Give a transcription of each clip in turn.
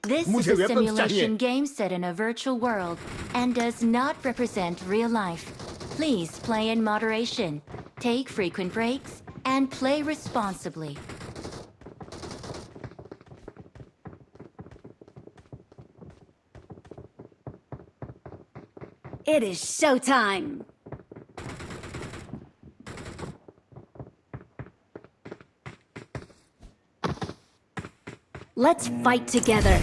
This is a simulation game set in a virtual world and does not represent real life. Please play in moderation, take frequent breaks, and play responsibly. It is showtime! Let's fight together!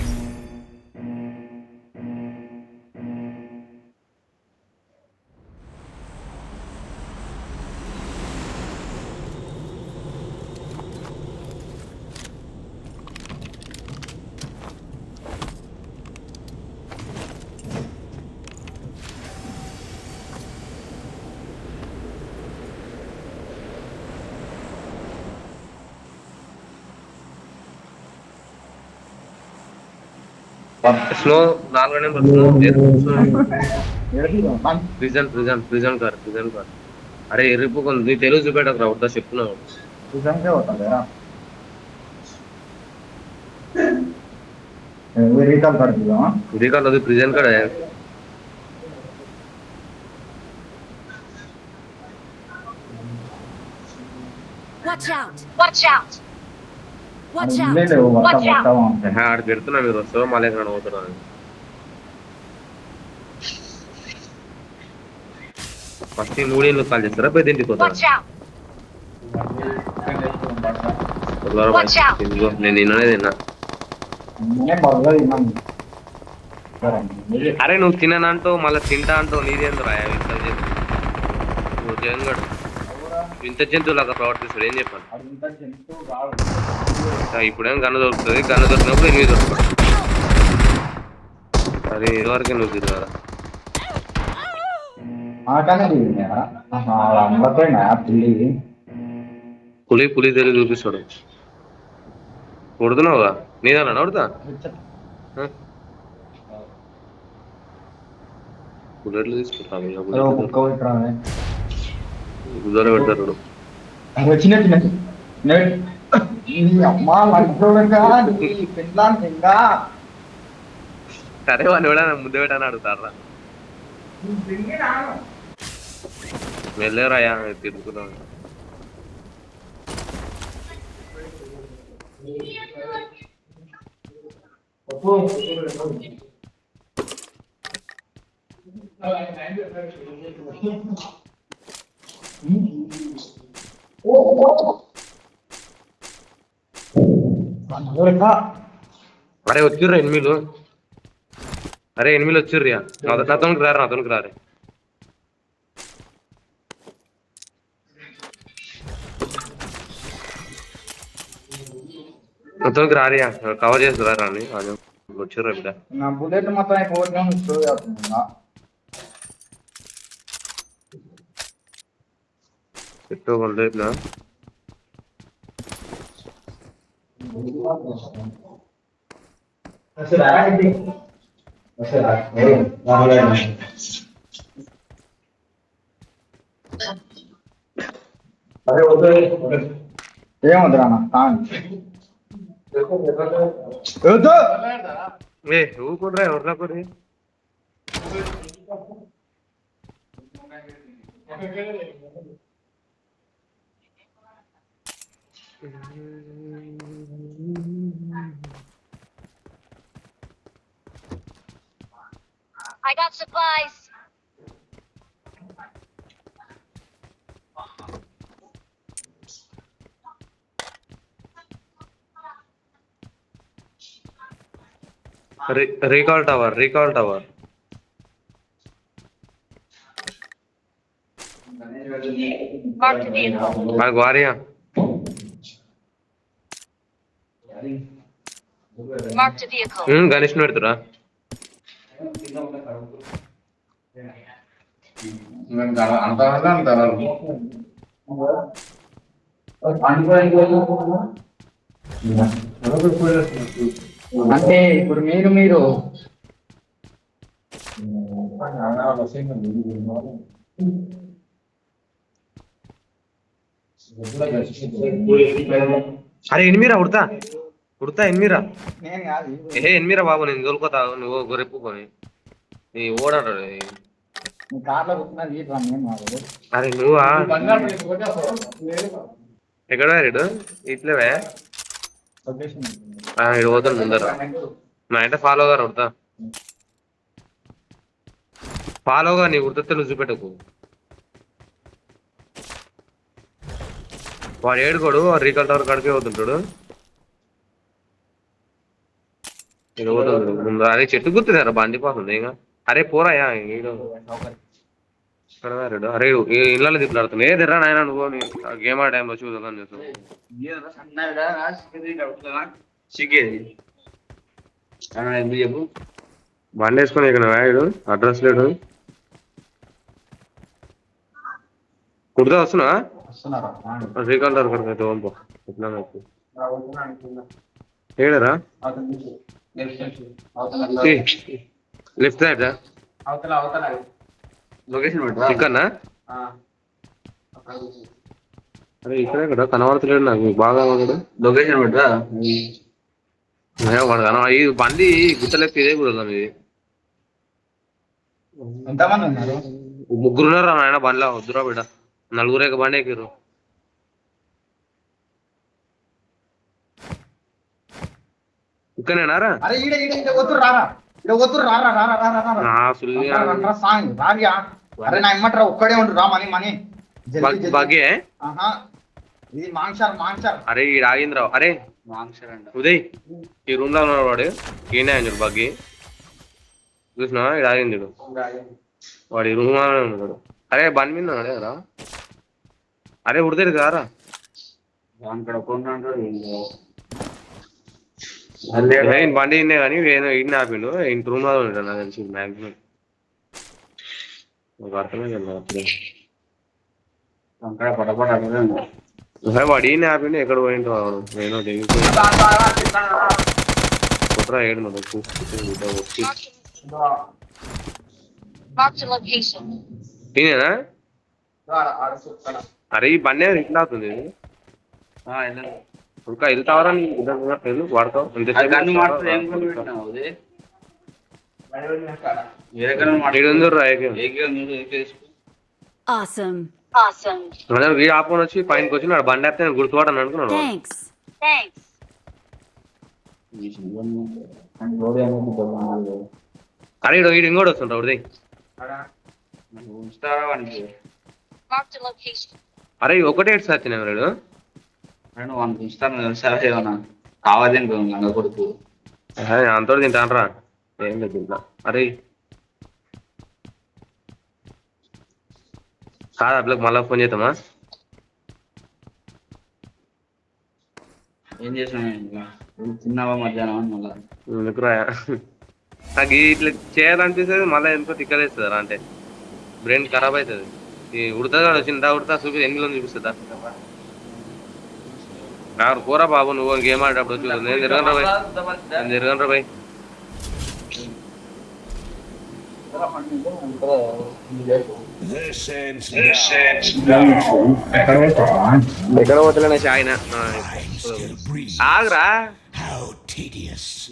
Slow 4 number prison car అరే ఎరుపు నీ తెలుగు చూపెట్టకు రావద్దా చెప్తున్నావు recall అది prison car Watch out! ఆడ పెడుతున్నా మీరు వస్తావో మళ్ళీ ఎక్కడ పోతున్నా ఫస్ట్ ఈ 3 ఏళ్ళు కాల్ చేస్తారా పెద్దింటికి పోతారా నేను తిన్ననే తిన్నా అరే నువ్వు తిననంటావు మళ్ళీ తింటా అంటావు నీదేందు రాయ నువ్వు జగన్గడు ఇంత జంతువులాగా ప్రవర్తిస్తాడు ఏం చెప్పాను ఇప్పుడేం గన్ను దొరుకుతుంది గన్ను దొరికినప్పుడు 8 దొరుకుతాడు అరే ఇదివరకే నువ్వు తిరిగారా పులి తెలివి చూపిస్తాడు కొడుతున్నావుగా నీదన్నా కొడుతా బుల్లెట్లు తీసుకుంటా గుద్దలో పెడతారు సరే వాడిని కూడా ముద్ద పెట్టని అడుగుతారా వెళ్ళారాయా తిరుగుతున్నావు అరే వచ్చిర్రా ఎనిమిలు వచ్చిర్రియా నాతోనికి రారే నాతోనికి రారియా కవర్ చేసి రాని వచ్చిర్రా బిడ్డ నా బుల్లెట్ మొత్తం పెట్టుకోండి ఏమొద్దురా ఊరుకోర్రా ఎవర్రా కొరి I got supplies! Recall tower. Mark the vehicle. Guaria. Mark the vehicle. Ganesh no edura. అంటే ఇప్పుడు మీరు అరే ఎనిమిరా ఉడతా కుడతా ఎన్మిరా నేను కాదు ఎన్మిరా బాబు నేను దొరుకుతా నువ్వు గొరెప్పుకొని నీ ఓడాడు నీ కార్లో కూర్చున్నది ఈ డ్రమ్ నేను కాదు. అరే నువ్వా బంగారు ప్లేట్ కొట్టే లేదు. ఎక్కడ ఇడు ఇట్లేవే లొకేషన్ ఇడు పోతాను ముందర నా అంటే ఫాలోగా ఉడతా ఫాలోగా నీ ఉడత నువ్వు చూపెట్టకు వాడు ఏడుకోడు వాడు రీకల్ టవర్ కడికే పోతుంటాడు ఇడు పోతుంది ముందు అరే చెట్టు గుర్తున్నారా బండి పోతుంది ఇంకా అరే పోరాయా ఈడు అరే ఇళ్ళలో తిప్పులాడుతుంది ఏదిరా నాయన నువ్వు గేమ్ ఆ టైంలో చూద్దాం చేస్తావు చెప్పు బండి వేసుకొని ఇక్కడ వాడు అడ్రస్ లేడు కుర్తా వస్తున్నా వస్తున్నారా? శ్రీకాంత్ గారు అయితే ఓంపో ఎట్లా ఏడరా లెఫ్ట్ సైడ్ అవతల అవతల లొకేషన్ పెట్టరా ఇక్కడనా అరే ఇక్కడే కదా కనబడతలేడు నాకు బాగా ఉన్నాడు లొకేషన్ పెట్టరా వాడు ఈ బండి గుట్టలెక్క ఇదే కుదరదాం ఇది ఎంతమంది ఉన్నారు? ముగ్గురున్నారా నాయన బండిలో వద్దురా బిడ్డ నలుగురేక బండి ఎక్కిరు ఇక్కడనేనారా అరే ఈడ ఈడ ఈడ వద్దురు రారా, ఈడ వద్దురు రారా రారా రారా రారా. రండ్రా సాంగ్ రారియా. అరే నా ఇమ్మట్రా ఒక్కడే ఉండు రా మనీ మనీ జల్దీ జల్దీ. బాగే ఆహా ఇది మాంసార్ మాంసార్. అరే ఈ ఆగింద్రావు అరే ఉదయ్ ఈ రూమ్ లో ఉన్నాడు వాడు ఈయన ఆయన చూడు బగ్గి చూసినా ఇది ఆగింది చూడు వాడు ఈ రూమ్ లోనే ఉన్నాడు అరే బండి మీద ఉన్నాడు కదా అరే ఉడతాడు కారా బండి ఇన్నే కానీ ఇన్ని ఆపిండు ఇంటి రూమ్ లో ఉంటాడు నాకు తెలిసి మ్యాక్సిమం ఒక అర్థమే వాడు ఈయన ఆపిండు ఎక్కడ పోయింటో నేను కుట్రా ఏడు Marked a location. ఈయనేనా అరే ఈ బండి ఇట్లా అవుతుంది ఇంకా వెళ్తావరా వాడతావు Awesome. Awesome. ఆపని వచ్చి పైనకి వచ్చి నాడు బండి వేస్తే నేను గుర్తుపడని అనుకున్నాను Thanks. Thanks. అరే ఇడు ఇంకోటి వస్తుంటావు ఉదయ్ Marked a location. అరే ఒకటే ఎటు సచ్చిన వీడు కావాలి కొడుకు అంతో తింటానరా ఏం లేదు తింటా అరే కాదు అట్లకి మళ్ళీ ఫోన్ చేద్దామా ఏం చేసాను తిన్నావా మధ్యాహ్నం మళ్ళా ఎందుకురా నాకు ఇట్లా చేయాలనిపిస్తుంది మళ్ళీ ఎందుకో తిక్కలేస్తుంది అంటే బ్రెయిన్ ఖరాబ్ అవుతుంది ఈ ఉడతా వచ్చిందా ఉడతా చూపి ఎన్ని చూపిస్తుందా నాకు కూర బాబు నువ్వు గేమ్ ఆడేటప్పుడు వచ్చి నేను తిరగను రా నేను తిరగను రా బాయ్ ఎక్కడ పోతలే ఆయన ఆగరా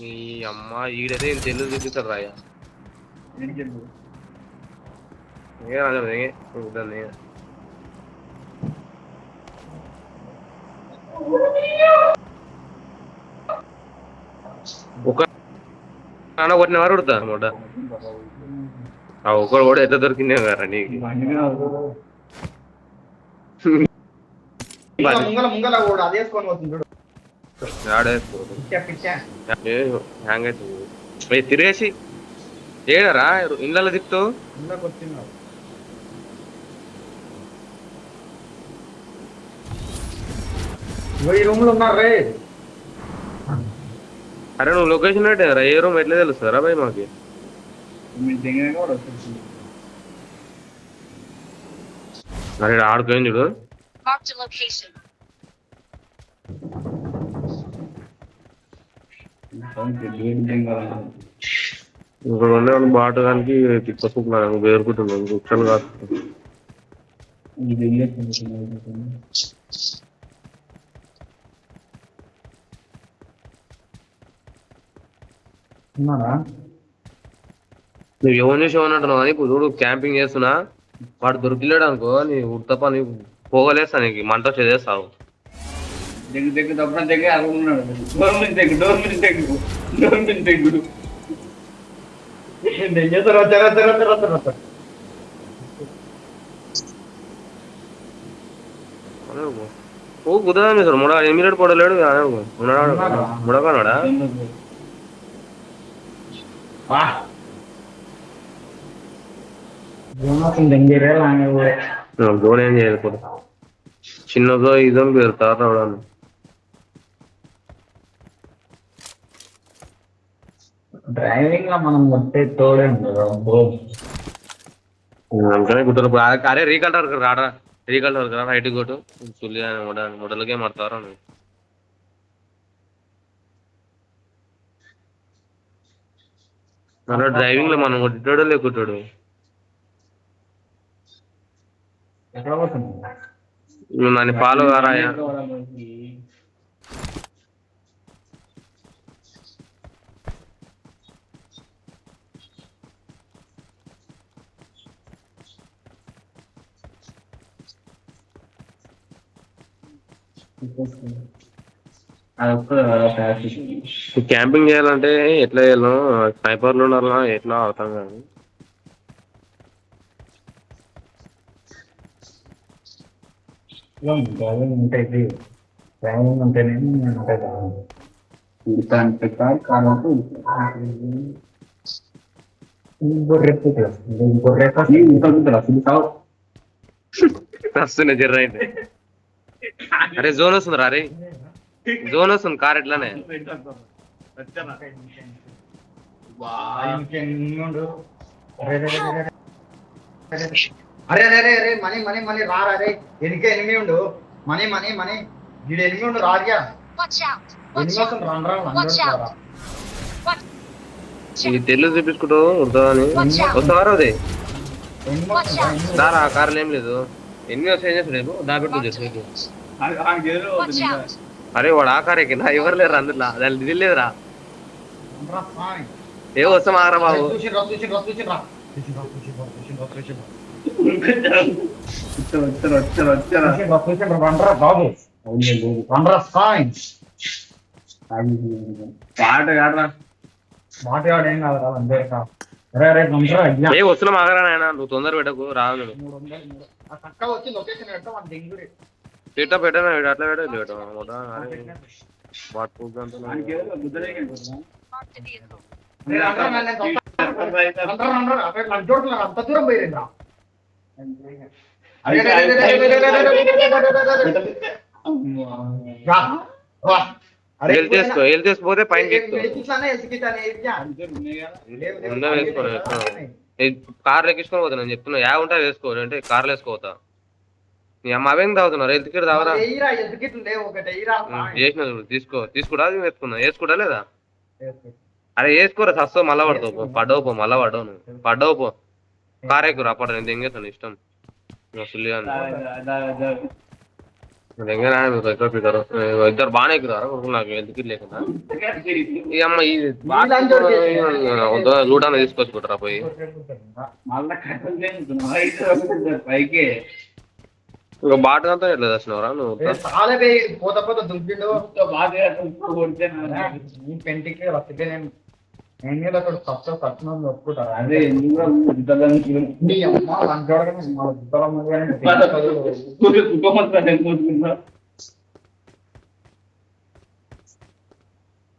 ఈ అమ్మ ఈడైతే తెలుగు చూపిస్తాడు రాయ ఒక కొట్టిన వారు ఉడతా అనమాట ఆ ఒకడు కూడా ఎంత దొరికిందే కదా నీకు ముంగల ముంగల కూడా అదేసుకొని పోతుంది చూడు. హ్యాంగ్ అవుతుంది తిరిగేసి ఏడరా ఇళ్ళలో తిప్పుతావు ముంగలకు వచ్చిన్నావు. ఈ రూమ్ లో ఉన్నారు రే. అరే నువ్వు లొకేషన్ పెట్టారా ఏ రూమ్ ఎట్లా తెలుస్తారా భయ్ మాకి అరే ఆడుకోని చూడు Marked a location. ఇక్కడ ఉండే వాళ్ళు బాటడానికి తిప్పసుకుంటున్నారు వేరుకుంటున్నాను వృక్షాలు కాదు ఉన్నాడా నువ్వు ఎవరిని షో అంటున్నావు కానీ ఇప్పుడు చూడు క్యాంపింగ్ చేస్తున్నా వాడు దొరికిలేడు అనుకో నీ ఉడతప నీ పోగలేస్తా నీకు మంట చేసేస్తావు. దగ్గర తప్ప దగ్గర అనుకున్నాడు డోర్ మీద దగ్గర ఓ కుదరని సార్ ముడ ఎనిమిది పడలేడు ముడకన్నాడా జోన్ ఏం చేయకపోతే చిన్నదో ఇదో పెడతారు రావడానికి. డ్రైవింగ్ లో మనం కొట్టే తోడే అందుకనే కుదరదు. అరే రీకల్టర్ రాడా రీకల్టర్ రా రైట్ కొట్టు సుల్లి ముడలకే మడతారు. మన డ్రైవింగ్ లో మనం కొట్టాడో లేకుంటాడు నన్ను ఫాలో కారాయా. క్యాంపింగ్ చేయాలంటే ఎట్లా చేయాలో స్నైపర్లు ఉండాలా ఎట్లా అవుతాం కానీ ఉంటుంది డ్రైవింగ్ ఉంటేనే వస్తున్నా జర్ర అయితే. అరే జోన్ వస్తుంది అరే జోన్ వస్తుంది కార్ ఎట్లానే అరే అరే అరే మనీ మనీ మనీ రారా రే ఎనిక ఎనిమి ఉండు మనీ మనీ మనీ వీడు ఎనిమి ఉండు రాజా Watch out! ఎనిమి Watch వస్తుంది out! రాను Watch out! ఈ తెల్లు చూపించుకుంటూ వద్దామని వస్తావారా అదే దారా ఆ కార్లు ఏం లేదు ఎన్ని వస్తాయి ఏం చేస్తలేదు దాబెట్టు చేసి. Watch out! అరే వాడు ఆ కార్ ఎక్కినా ఎవరు లేరు అందులో దాని ఇది లేదురా ఏ వస్తాం ఆరా బాబు. ఏ వస్తున్నాం ఆగరా నాయన నువ్వు తొందర పెట్టకు రాదు పెట్ట పెట్టనా అట్లా పెట్ట Mark the vehicle. అంత దూరం పోయిందా హెల్త్ చేసుకోపోతే పైన కార్లు ఎక్కించుకొని పోతా నేను చెప్తున్నా యా ఉంటా వేసుకోవాలి అంటే కార్లు వేసుకోపోతా. నీ అమ్మ అవేం తాగుతున్నారు హెల్త్ కిట్ తావరా చేసిన తీసుకురా వేసుకున్నా వేసుకుంటా లేదా. అరే వేసుకోరా సస్తో మళ్ళా పడతావు పడవు పో మళ్ళా పడవు నువ్వు పడవు పో కార్ ఎక్కురా పడ నేను తెంగేస్తాను ఇష్టం సుల్లిగా ఇద్దరు బాగానే ఎక్కుతారా నాకు హెల్త్ కిట్ లేకుండా ఈ అమ్మ ఈ లూటాన తీసుకొచ్చుకుంటారా పోయి ఇంకా బాటకంతా ఎట్లా తెచ్చినవరా నువ్వు పోతా పోతా దుబ్బిండు పెంటికి రసితే నేను కట్నం ఒప్పుకుంటారు అదే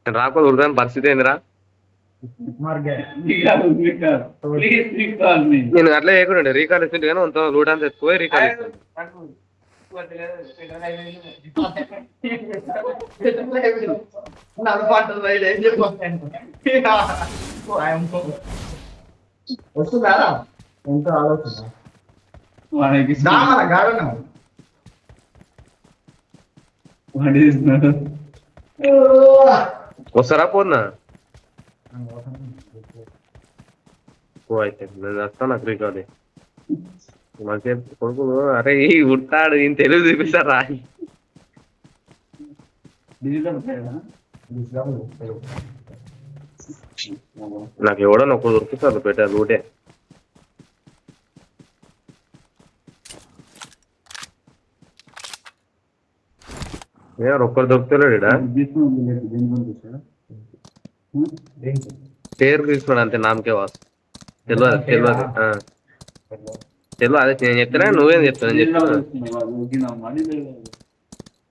రాకపోతే ఉడతాను పరిస్థితి ఏందిరా. నేను అట్లా చేయకుండా రీకాల్ ఇస్తుంది కానీ అంత లూటాన్ని తెచ్చుకోయి రీకాల్ ఇస్తాను. వస్తుందా ఎంతో ఆలోచన వస్తారా పోనా అయితే నేను వస్తాను నాకు రీకాల్ మంచి కొడుకు. అరే ఉడతాడు ఈయన తెలుగు చూపిస్తారా నాకు ఎవడో నొక్క దొరుకుతుంది పెట్టారు లూటే. ఒక్కరు దొరుకుతలేడు ఈడ. పేరు తీసుకున్నాడు అంతే, నామకే వాసు. తెలియదు అదే నేను చెప్తానా నువ్వేం చెప్తాను నేను చెప్తాను.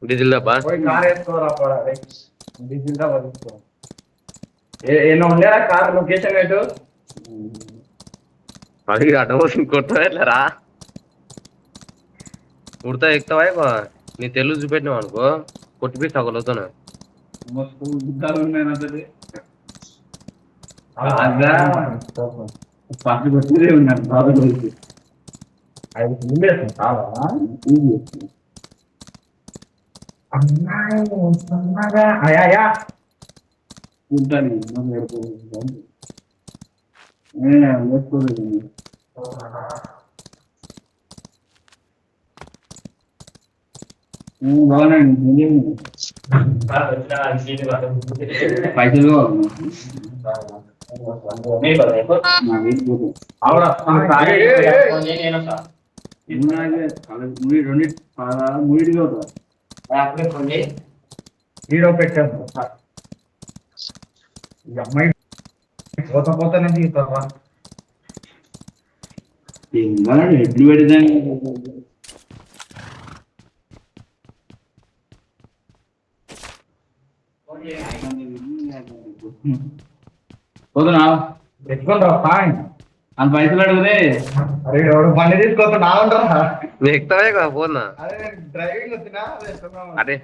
డీజిల్ డబ్బా ఉండేరా కార్ లొకేషన్ ఏంటో అది అడ్డం కొట్టా ఎట్లరా ఉడతా ఎక్కుతావా నీ తెలుగు చూపెట్టినావు అనుకో కొట్టిపి తగలుతాను. పట్టు కొట్టిదే ఉన్నాను ఉంటాను బాగున్నాండి పైసలు హీరో పెట్టాను ఈ అమ్మాయి పోతానే తీస్తావా ఎడ్లు పెడతాను పోతున్నా పెట్టుకుంటా ఫైన్ అని పైసలు అడిగితే అరే ఎవడు బండి తీసుకోవద్దు నా ఉండరా ఎక్కుతావే కదా పోనా అదే డ్రైవింగ్ వచ్చినా అదే